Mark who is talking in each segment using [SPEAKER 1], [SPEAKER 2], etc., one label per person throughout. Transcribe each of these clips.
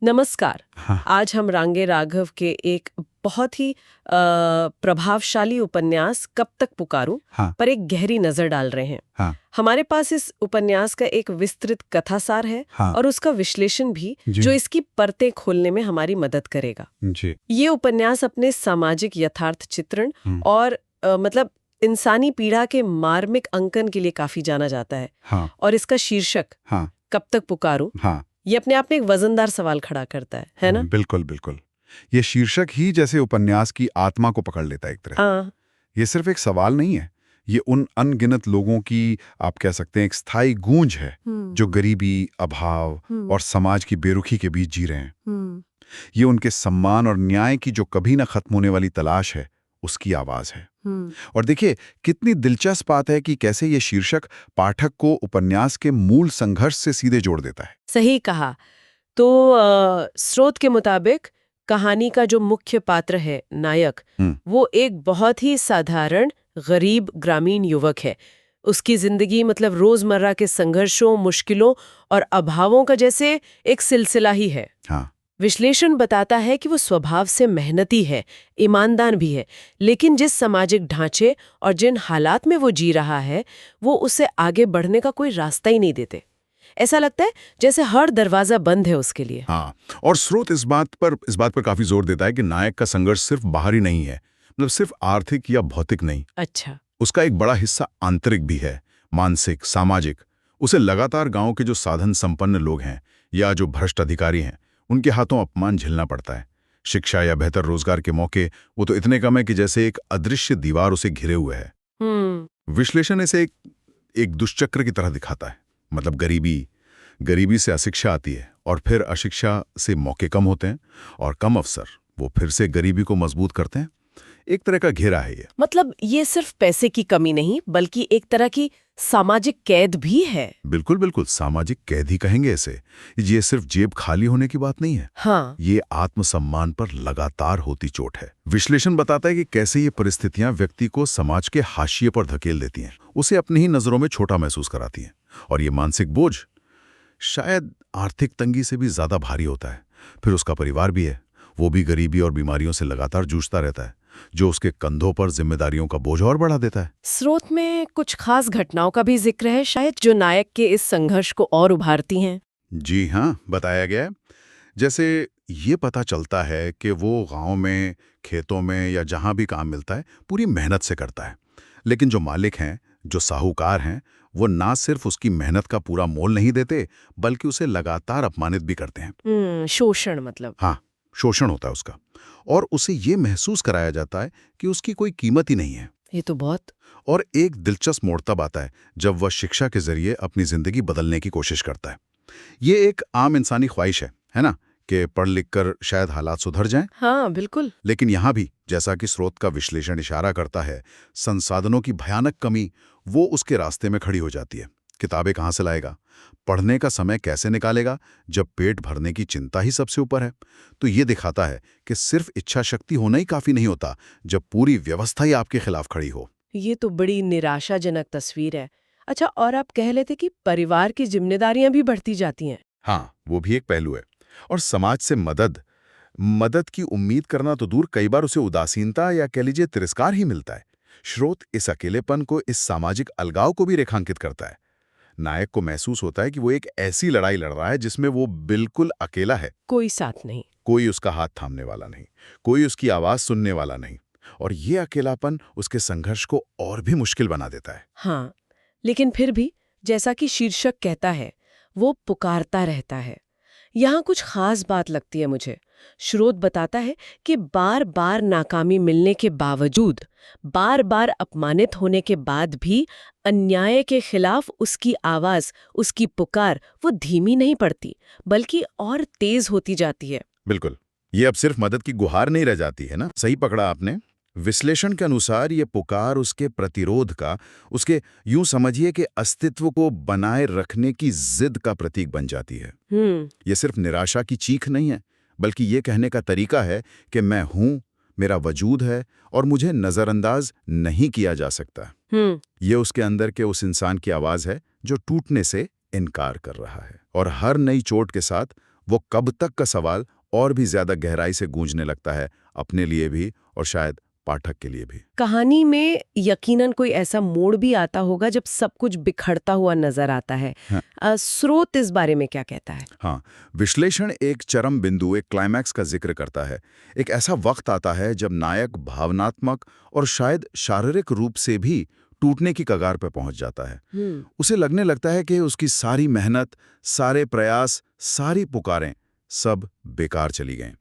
[SPEAKER 1] नमस्कार।
[SPEAKER 2] हाँ।
[SPEAKER 1] आज हम रांगे राघव के एक बहुत ही प्रभावशाली उपन्यास कब तक पुकारूं
[SPEAKER 2] हाँ।
[SPEAKER 1] पर एक गहरी नजर डाल रहे हैं।
[SPEAKER 2] हाँ।
[SPEAKER 1] हमारे पास इस उपन्यास का एक विस्तृत कथासार है
[SPEAKER 2] हाँ।
[SPEAKER 1] और उसका विश्लेषण भी
[SPEAKER 2] जी।
[SPEAKER 1] जो इसकी परतें खोलने में हमारी मदद करेगा।
[SPEAKER 2] जी।
[SPEAKER 1] ये उपन्यास अपने सामाजिक यथार्थ चित्रण
[SPEAKER 2] हम्म।
[SPEAKER 1] और मतलब इंसानी पीड़ा के मार्मिक अंकन के लिए काफी जाना जाता है।
[SPEAKER 2] हाँ।
[SPEAKER 1] और इसका शीर्षक
[SPEAKER 2] हाँ।
[SPEAKER 1] कब तक पुकारूं
[SPEAKER 2] हाँ।
[SPEAKER 1] ये अपने आप में एक वजनदार सवाल खड़ा करता है ना?
[SPEAKER 2] बिल्कुल बिल्कुल। ये शीर्षक ही जैसे उपन्यास की आत्मा को पकड़ लेता है एक तरह।
[SPEAKER 1] हाँ।
[SPEAKER 2] ये सिर्फ एक सवाल नहीं है, ये उन अनगिनत लोगों की, आप कह सकते हैं, एक स्थायी गूंज है जो गरीबी, अभाव और समाज की बेरुखी के बीच जी रहे हैं। ये उनके सम्मान और न्याय की जो कभी ना खत्म होने वाली तलाश है, उसकी आवाज है। और देखिए, कितनी दिलचस्प बात है कि कैसे ये शीर्षक पाठक को उपन्यास के मूल संघर्ष से सीधे जोड़ देता है।
[SPEAKER 1] सही कहा। तो स्रोत के मुताबिक कहानी का जो मुख्य पात्र है, नायक, वो एक बहुत ही साधारण गरीब ग्रामीण युवक है। उसकी जिंदगी मतलब रोजमर्रा के संघर्षों, मुश्किलों और अभावों का जैसे एक सिलसिला ही है।
[SPEAKER 2] हाँ।
[SPEAKER 1] विश्लेषण बताता है कि वो स्वभाव से मेहनती है, ईमानदार भी है, लेकिन जिस सामाजिक ढांचे और जिन हालात में वो जी रहा है, वो उसे आगे बढ़ने का कोई रास्ता ही नहीं देते। ऐसा लगता है जैसे हर दरवाजा बंद है उसके लिए।
[SPEAKER 2] हाँ, और स्रोत इस बात पर काफी जोर देता है कि नायक का संघर्ष सिर्फ बाहरी नहीं है, मतलब सिर्फ आर्थिक या भौतिक नहीं।
[SPEAKER 1] अच्छा।
[SPEAKER 2] उसका एक बड़ा हिस्सा आंतरिक भी है, मानसिक, सामाजिक। उसे लगातार गांव के जो साधन संपन्न लोग हैं या जो भ्रष्ट अधिकारी हैं, उनके हाथों अपमान झेलना पड़ता है। शिक्षा या बेहतर रोजगार के मौके वो तो इतने कम है कि जैसे एक अदृश्य दीवार उसे घिरे हुए है। विश्लेषण इसे एक दुष्चक्र की तरह दिखाता है। मतलब गरीबी से अशिक्षा आती है और फिर अशिक्षा से मौके कम होते हैं और कम अवसर वो फिर से गरीबी को मजबूत करते हैं। एक तरह का घेरा है ये।
[SPEAKER 1] मतलब ये सिर्फ पैसे की कमी नहीं, बल्कि एक तरह की सामाजिक कैद भी है।
[SPEAKER 2] बिल्कुल बिल्कुल, सामाजिक कैद ही कहेंगे इसे। ये सिर्फ जेब खाली होने की बात नहीं है।
[SPEAKER 1] हाँ।
[SPEAKER 2] ये आत्मसम्मान पर लगातार होती चोट है। विश्लेषण बताता है कि कैसे ये परिस्थितियां व्यक्ति को समाज के हाशिए पर धकेल देती हैं, उसे अपनी ही नजरों में छोटा महसूस कराती हैं। और ये मानसिक बोझ शायद आर्थिक तंगी से भी ज्यादा भारी होता है। फिर उसका परिवार भी है, वो भी गरीबी और बीमारियों से लगातार जूझता रहता है, जो उसके कंधों पर जिम्मेदारियों का बोझ और बढ़ा देता है।
[SPEAKER 1] स्रोत में कुछ खास घटनाओं का भी जिक्र है शायद, जो नायक के इस संघर्ष को और उभारती हैं।
[SPEAKER 2] जी हाँ, बताया गया है। जैसे ये पता चलता है कि वो गांव में, खेतों में या जहां भी काम मिलता है पूरी मेहनत से करता है, लेकिन जो मालिक हैं, जो साहूकार हैं, वो ना सिर्फ उसकी मेहनत का पूरा मोल नहीं देते, बल्कि उसे लगातार अपमानित भी करते हैं।
[SPEAKER 1] शोषण मतलब।
[SPEAKER 2] हाँ, शोषण होता है उसका। और उसे ये महसूस कराया जाता है कि उसकी कोई कीमत ही नहीं है।
[SPEAKER 1] ये तो बहुत।
[SPEAKER 2] और एक दिलचस्प मोड़ तब आता है जब वह शिक्षा के जरिए अपनी जिंदगी बदलने की कोशिश करता है। ये एक आम इंसानी ख्वाहिश है ना, कि पढ़ लिख कर शायद हालात सुधर जाएं।
[SPEAKER 1] हाँ बिल्कुल।
[SPEAKER 2] लेकिन यहाँ भी, जैसा कि स्रोत का विश्लेषण इशारा करता है, संसाधनों की भयानक कमी वो उसके रास्ते में खड़ी हो जाती है। किताबें कहाँ से लाएगा, पढ़ने का समय कैसे निकालेगा, जब पेट भरने की चिंता ही सबसे ऊपर है। तो ये दिखाता है कि सिर्फ इच्छा शक्ति होना ही काफी नहीं होता, जब पूरी व्यवस्था ही आपके खिलाफ खड़ी हो।
[SPEAKER 1] ये तो बड़ी निराशाजनक तस्वीर है। अच्छा, और आप कह लेते कि परिवार की जिम्मेदारियां भी बढ़ती जाती हैं।
[SPEAKER 2] हाँ, वो भी एक पहलू है। और समाज से मदद की उम्मीद करना तो दूर, कई बार उसे उदासीनता या कह लीजिए तिरस्कार ही मिलता है। स्रोत इस अकेलेपन को, इस सामाजिक अलगाव को भी रेखांकित करता है। नायक को महसूस होता है कि वो एक ऐसी लड़ाई लड़ रहा है जिसमें वो बिल्कुल अकेला है।
[SPEAKER 1] कोई साथ नहीं,
[SPEAKER 2] कोई उसका हाथ थामने वाला नहीं, कोई उसकी आवाज सुनने वाला नहीं। और ये अकेलापन उसके संघर्ष को और भी मुश्किल बना देता है।
[SPEAKER 1] हाँ, लेकिन फिर भी जैसा कि शीर्षक कहता है, वो पुकारता रहता है। यहाँ कुछ खास बात लगती है मुझे। स्रोत बताता है कि बार बार नाकामी मिलने के बावजूद, बार बार अपमानित होने के बाद भी अन्याय के खिलाफ उसकी आवाज, उसकी पुकार वो धीमी नहीं पड़ती, बल्कि और तेज होती जाती है।
[SPEAKER 2] बिल्कुल, ये अब सिर्फ मदद की गुहार नहीं रह जाती है ना। सही पकड़ा आपने। विश्लेषण के अनुसार ये पुकार उसके प्रतिरोध का, उसके यूं समझिए कि अस्तित्व को बनाए रखने की जिद का प्रतीक बन जाती है। ये सिर्फ निराशा की चीख नहीं है, बल्कि ये कहने का तरीका है कि मैं हूं, मेरा वजूद है और मुझे नजरअंदाज नहीं किया जा सकता। ये उसके अंदर के उस इंसान की आवाज है जो टूटने से इनकार कर रहा है। और हर नई चोट के साथ वो कब तक का सवाल और भी ज्यादा गहराई से गूंजने लगता है, अपने लिए भी और शायद पाठक के लिए भी।
[SPEAKER 1] कहानी में यकीनन कोई ऐसा मोड़ भी आता होगा जब सब कुछ बिखरता हुआ नजर आता है।
[SPEAKER 2] हाँ।
[SPEAKER 1] स्रोत इस बारे में क्या कहता है?
[SPEAKER 2] हाँ, विश्लेषण एक चरम बिंदु, एक क्लाइमैक्स का जिक्र करता है। एक ऐसा वक्त आता है जब नायक भावनात्मक और शायद शारीरिक रूप से भी टूटने की कगार पर पहुंच जाता है। उसे लगने लगता है कि उसकी सारी मेहनत, सारे प्रयास, सारी पुकारें सब बेकार चली गईं।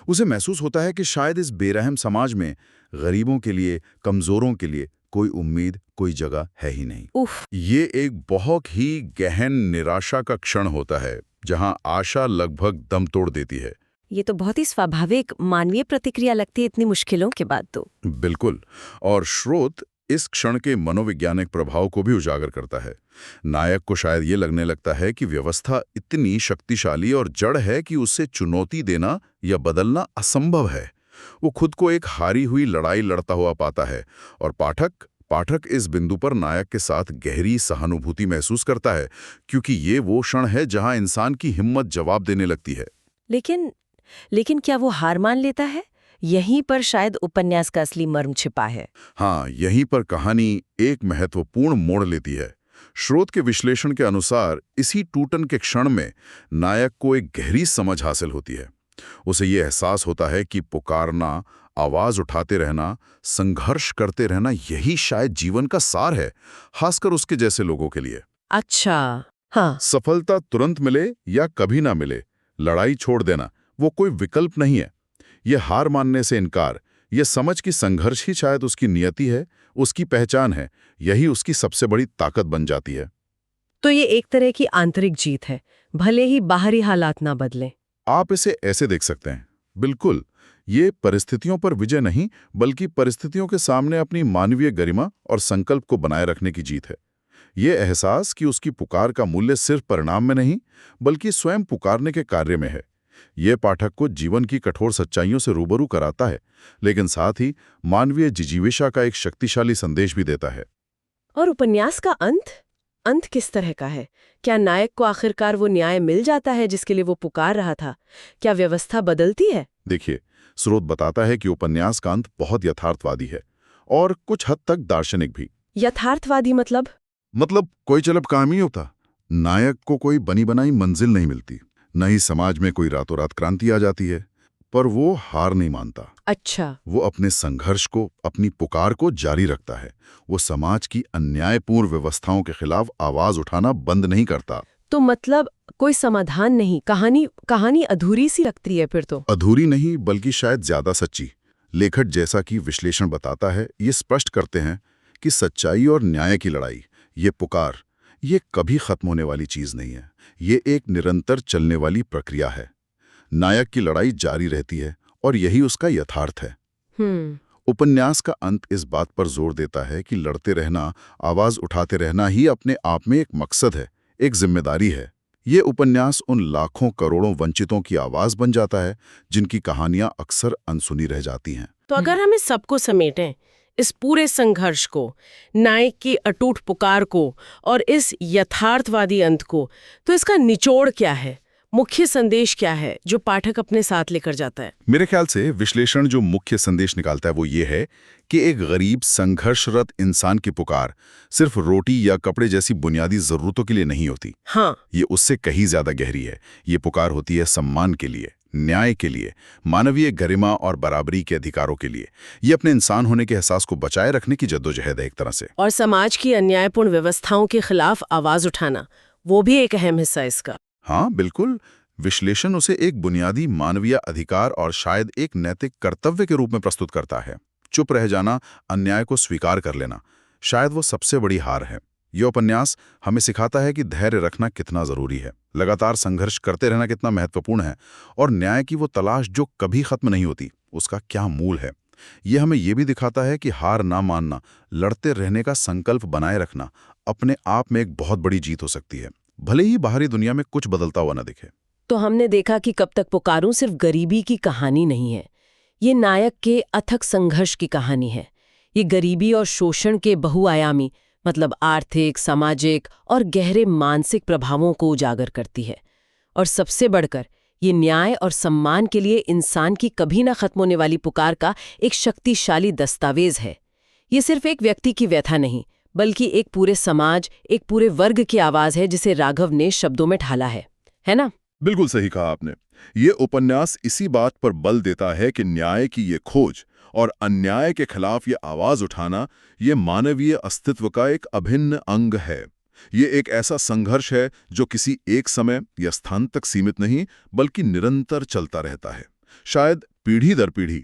[SPEAKER 2] उसे महसूस होता है कि शायद इस बेरहम समाज में गरीबों के लिए, कमजोरों के लिए कोई उम्मीद, कोई जगह है ही नहीं।
[SPEAKER 1] उफ।
[SPEAKER 2] ये एक बहुत ही गहन निराशा का क्षण होता है, जहां आशा लगभग दम तोड़ देती है।
[SPEAKER 1] ये तो बहुत ही स्वाभाविक मानवीय प्रतिक्रिया लगती है इतनी मुश्किलों के बाद तो।
[SPEAKER 2] बिल्कुल। और स्रोत इस क्षण के मनोवैज्ञानिक प्रभाव को भी उजागर करता है। नायक को शायद ये लगने लगता है कि व्यवस्था इतनी शक्तिशाली और जड़ है कि उससे चुनौती देना या बदलना असंभव है। वो खुद को एक हारी हुई लड़ाई लड़ता हुआ पाता है, और पाठक इस बिंदु पर नायक के साथ गहरी सहानुभूति महसूस करता है, क्योंकि ये वो क्षण है जहां इंसान की हिम्मत जवाब देने लगती है।
[SPEAKER 1] लेकिन क्या वो हार मान लेता है? यहीं पर शायद उपन्यास का असली मर्म छिपा है।
[SPEAKER 2] हाँ, यहीं पर कहानी एक महत्वपूर्ण मोड़ लेती है। स्रोत के विश्लेषण के अनुसार इसी टूटन के क्षण में नायक को एक गहरी समझ हासिल होती है। उसे ये एहसास होता है कि पुकारना, आवाज उठाते रहना, संघर्ष करते रहना, यही शायद जीवन का सार है, खासकर उसके जैसे लोगों के लिए।
[SPEAKER 1] अच्छा। हाँ।
[SPEAKER 2] सफलता तुरंत मिले या कभी ना मिले, लड़ाई छोड़ देना वो कोई विकल्प नहीं है। ये हार मानने से इनकार, ये समझ कि संघर्ष ही शायद उसकी नियति है, उसकी पहचान है, यही उसकी सबसे बड़ी ताकत बन जाती है।
[SPEAKER 1] तो ये एक तरह की आंतरिक जीत है, भले ही बाहरी हालात ना बदलें।
[SPEAKER 2] आप इसे ऐसे देख सकते हैं। बिल्कुल, ये परिस्थितियों पर विजय नहीं, बल्कि परिस्थितियों के सामने अपनी मानवीय गरिमा और संकल्प को बनाए रखने की जीत है। ये एहसास कि उसकी पुकार का मूल्य सिर्फ परिणाम में नहीं, बल्कि स्वयं पुकारने के कार्य में है। ये पाठक को जीवन की कठोर सच्चाइयों से रूबरू कराता है, लेकिन साथ ही मानवीय जिजीविषा का एक शक्तिशाली संदेश भी देता है।
[SPEAKER 1] और उपन्यास का अंत किस तरह का है? क्या नायक को आखिरकार वो न्याय मिल जाता है जिसके लिए वो पुकार रहा था? क्या व्यवस्था बदलती है?
[SPEAKER 2] देखिए, स्रोत बताता है कि उपन्यास का अंत बहुत यथार्थवादी है और कुछ हद तक दार्शनिक भी।
[SPEAKER 1] यथार्थवादी मतलब
[SPEAKER 2] कोई चलब काम ही होता। नायक को कोई बनी बनाई मंजिल नहीं मिलती, न ही समाज में कोई रातों रात क्रांति आ जाती है, पर वो हार नहीं मानता।
[SPEAKER 1] अच्छा।
[SPEAKER 2] वो अपने संघर्ष को, अपनी पुकार को जारी रखता है। वो समाज की अन्यायपूर्ण व्यवस्थाओं के खिलाफ आवाज उठाना बंद नहीं करता।
[SPEAKER 1] तो मतलब कोई समाधान नहीं, कहानी अधूरी सी लगती है फिर तो।
[SPEAKER 2] अधूरी नहीं, बल्कि शायद ज्यादा सच्ची। लेखक, जैसा कि विश्लेषण बताता है, ये स्पष्ट करते हैं कि सच्चाई और न्याय की लड़ाई, ये पुकार, ये कभी खत्म होने वाली चीज नहीं है। ये एक निरंतर चलने वाली प्रक्रिया है। नायक की लड़ाई जारी रहती है और यही उसका यथार्थ है। उपन्यास का अंत इस बात पर जोर देता है कि लड़ते रहना, आवाज उठाते रहना ही अपने आप में एक मकसद है, एक जिम्मेदारी है। ये उपन्यास उन लाखों करोड़ों वंचितों की आवाज बन जाता है जिनकी कहानियां अक्सर अनसुनी रह जाती हैं।
[SPEAKER 1] तो अगर हम इस सबको समेटें, इस पूरे संघर्ष को, नायक की अटूट पुकार को और इस यथार्थवादी अंत को, तो इसका निचोड़ क्या है? मुख्य संदेश क्या है जो पाठक अपने साथ लेकर जाता है?
[SPEAKER 2] मेरे ख्याल से विश्लेषण जो मुख्य संदेश निकालता है वो ये है कि एक गरीब संघर्षरत इंसान की पुकार सिर्फ रोटी या कपड़े जैसी बुनियादी जरूरतों के लिए नहीं होती।
[SPEAKER 1] हाँ।
[SPEAKER 2] ये उससे कहीं ज्यादा गहरी है। ये पुकार होती है सम्मान के लिए, न्याय के लिए, मानवीय गरिमा और बराबरी के अधिकारों के लिए। ये अपने इंसान होने के एहसास को बचाए रखने की जद्दोजहद है एक तरह से।
[SPEAKER 1] और समाज की अन्यायपूर्ण व्यवस्थाओं के खिलाफ आवाज उठाना, वो भी एक अहम हिस्सा इसका।
[SPEAKER 2] हाँ बिल्कुल, विश्लेषण उसे एक बुनियादी मानवीय अधिकार और शायद एक नैतिक कर्तव्य के रूप में प्रस्तुत करता है। चुप रह जाना, अन्याय को स्वीकार कर लेना, शायद वो सबसे बड़ी हार है। यह उपन्यास हमें सिखाता है कि धैर्य रखना कितना जरूरी है, लगातार संघर्ष करते रहना कितना महत्वपूर्ण है, और न्याय की वो तलाश जो कभी खत्म नहीं होती, उसका क्या मूल है। यह हमें यह भी दिखाता है कि हार ना मानना, लड़ते रहने का संकल्प बनाए रखना अपने आप में एक बहुत बड़ी जीत हो सकती है, भले ही बाहरी दुनिया में कुछ बदलता हुआ न दिखे।
[SPEAKER 1] तो हमने देखा कि कब तक पुकारूं सिर्फ गरीबी की कहानी नहीं है, ये नायक के अथक संघर्ष की कहानी है। ये गरीबी और शोषण के बहुआयामी, मतलब आर्थिक, सामाजिक और गहरे मानसिक प्रभावों को उजागर करती है। और सबसे बढ़कर ये न्याय और सम्मान के लिए इंसान की कभी ना खत्म होने वाली पुकार का एक शक्तिशाली दस्तावेज है। ये सिर्फ एक व्यक्ति की व्यथा नहीं, बल्कि एक पूरे समाज, एक पूरे वर्ग की आवाज है जिसे राघव ने शब्दों में ढाला है ना?
[SPEAKER 3] बिल्कुल सही कहा आपने। ये उपन्यास इसी बात पर बल देता है कि न्याय की ये खोज और अन्याय के खिलाफ ये आवाज उठाना, ये मानवीय अस्तित्व का एक अभिन्न अंग है। ये एक ऐसा संघर्ष है जो किसी एक समय या स्थान तक सीमित नहीं, बल्कि निरंतर चलता रहता है, शायद पीढ़ी दर पीढ़ी।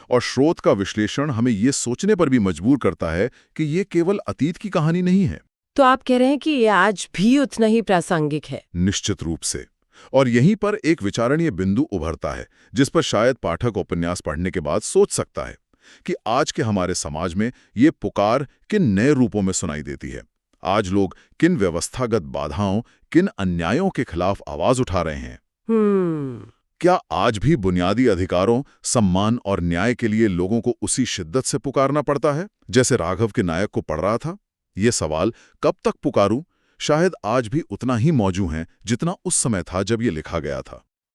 [SPEAKER 3] और स्रोत का विश्लेषण हमें ये सोचने पर भी मजबूर करता है कि ये केवल अतीत की कहानी नहीं है।
[SPEAKER 1] तो आप कह रहे हैं कि ये आज भी उतना ही प्रासंगिक है?
[SPEAKER 3] निश्चित रूप से। और यहीं पर एक विचारणीय बिंदु उभरता है, जिस पर शायद पाठक उपन्यास पढ़ने के बाद सोच सकता है कि आज के हमारे समाज में ये पुकार किन नए रूपों में सुनाई देती है। आज लोग किन व्यवस्थागत बाधाओं, किन अन्यायों के खिलाफ आवाज उठा रहे हैं। क्या आज भी बुनियादी अधिकारों, सम्मान और न्याय के लिए लोगों को उसी शिद्दत से पुकारना पड़ता है जैसे राघव के नायक को पड़ रहा था? ये सवाल कब तक पुकारूं, शायद आज भी उतना ही मौजूद है जितना उस समय था जब ये लिखा गया था।